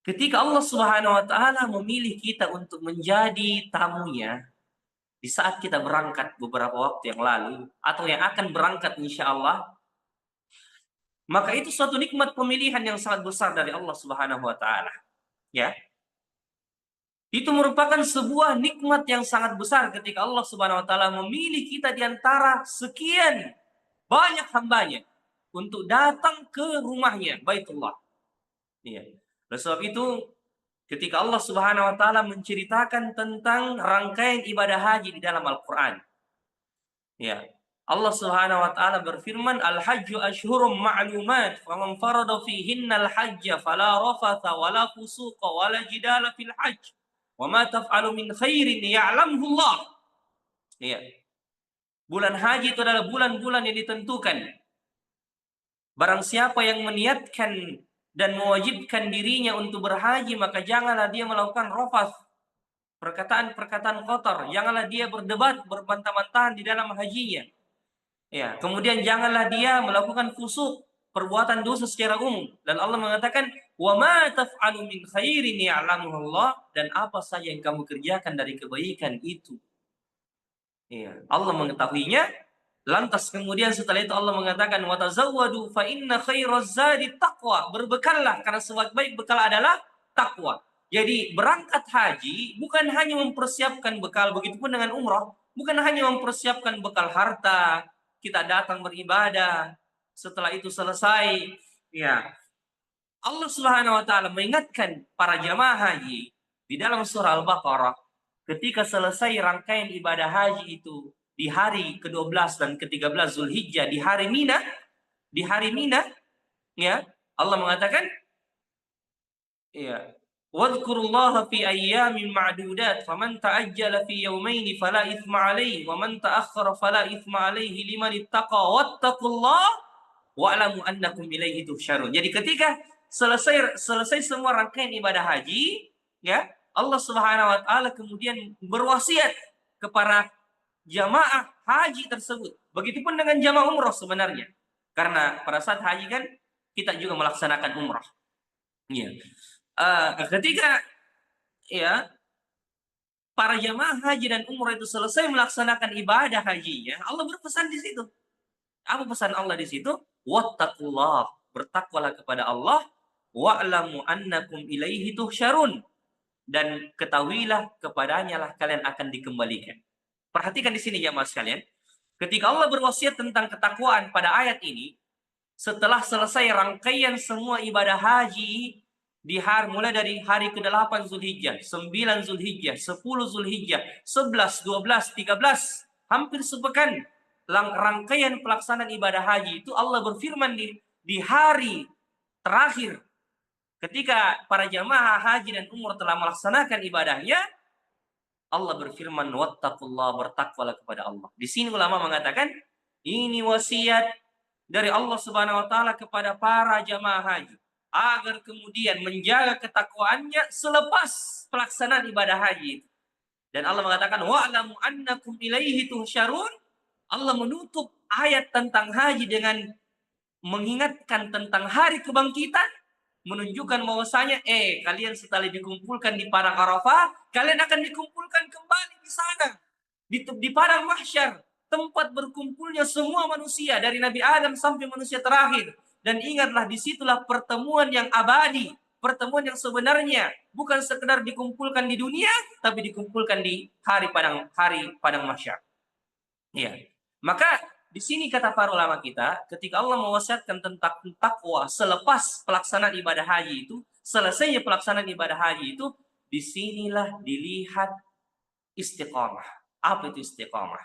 Ketika Allah Subhanahu wa taala memilih kita untuk menjadi tamunya di saat kita berangkat beberapa waktu yang lalu atau yang akan berangkat insya Allah, maka itu suatu nikmat pemilihan yang sangat besar dari Allah Subhanahu wa taala, ya. Itu merupakan sebuah nikmat yang sangat besar ketika Allah Subhanahu wa taala memilih kita di antara sekian banyak hambanya untuk datang ke rumahnya, Baitullah. Iya. Oleh sebab itu, ketika Allah Subhanahu wa taala menceritakan tentang rangkaian ibadah haji di dalam Al-Qur'an. Ya. Allah Subhanahu wa taala berfirman, "Al-hajju ashhurum ma'lumat, faman farada fihinnal hajja fala rafatha wala fusuqa wala jidala fil hajj. Wa ma taf'alu min khairin ya'lamhu Allah." Ya. Bulan haji itu adalah bulan-bulan yang ditentukan. Barang siapa yang meniatkan dan mewajibkan dirinya untuk berhaji, maka janganlah dia melakukan rafath, perkataan-perkataan kotor. Janganlah dia berdebat, berbantah-bantahan di dalam hajinya. Ya, kemudian janganlah dia melakukan fusuk, perbuatan dosa secara umum. Dan Allah mengatakan, "Wa ma taf'alu min khairin ya'lamuhu Allah," dan apa saja yang kamu kerjakan dari kebaikan itu. Ya, Allah mengetahuinya. Lantas kemudian setelah itu Allah mengatakan, "Wa tazawwadu fa inna khairaz zadi taqwa." Berbekallah karena sebaik-baik bekal adalah takwa. Jadi berangkat haji bukan hanya mempersiapkan bekal, begitupun dengan umrah, bukan hanya mempersiapkan bekal harta, kita datang beribadah, setelah itu selesai, ya. Allah Subhanahu wa taala mengingatkan para jamaah haji di dalam surah Al-Baqarah ketika selesai rangkaian ibadah haji itu di hari ke-12 dan ke-13 Zulhijjah di hari Mina, ya. Allah mengatakan, ya, wadhkurullaha fi ayyamin ma'dudat faman ta'ajjala fi yawmaini fala itsma alaihi wa man ta'akhkhara fala itsma alaihi liman ittaqa wattaqullaha wa'lamu annakum ilaihi tuhsyarun. Jadi ketika selesai semua rangkaian ibadah haji, ya, Allah Subhanahu wa taala kemudian berwasiat kepada jamaah haji tersebut. Begitupun dengan jamaah umrah sebenarnya. Karena pada saat haji kan kita juga melaksanakan umrah. Ya. Ketika, ya, para jamaah haji dan umrah itu selesai melaksanakan ibadah hajinya, Allah berpesan di situ. Apa pesan Allah di situ? Wattaqullah, bertakwalah kepada Allah, wa'lamu annakum ilaihi tuhsyarun, dan ketahuilah kepadanya lah kalian akan dikembalikan. Perhatikan di sini jamaah sekalian. Ketika Allah berwasiat tentang ketakwaan pada ayat ini, setelah selesai rangkaian semua ibadah haji di hari, mulai dari hari ke-8 Zulhijjah, 9 Zulhijjah, 10 Zulhijjah, 11, 12, 13, hampir sepekan rangkaian pelaksanaan ibadah haji itu, Allah berfirman di hari terakhir ketika para jamaah haji dan umrah telah melaksanakan ibadahnya, Allah berfirman, wattaqullah, bertakwalah kepada Allah. Di sini ulama mengatakan ini wasiat dari Allah Subhanahu wa taala kepada para jamaah haji agar kemudian menjaga ketakwaannya selepas pelaksanaan ibadah haji. Dan Allah mengatakan, wa'lamu annakum ilaihi tuhsyarun. Allah menutup ayat tentang haji dengan mengingatkan tentang hari kebangkitan, menunjukkan bahwasanya kalian setelah dikumpulkan di padang Arafah, kalian akan dikumpulkan kembali di sana, di padang mahsyar, tempat berkumpulnya semua manusia dari Nabi Adam sampai manusia terakhir. Dan ingatlah, disitulah pertemuan yang abadi, pertemuan yang sebenarnya, bukan sekedar dikumpulkan di dunia, tapi dikumpulkan di hari padang mahsyar. Ya. Maka di sini kata para ulama kita, ketika Allah mewasiatkan tentang takwa selepas pelaksanaan ibadah haji itu, selesainya pelaksanaan ibadah haji itu, disinilah dilihat istiqamah. Apa itu istiqamah?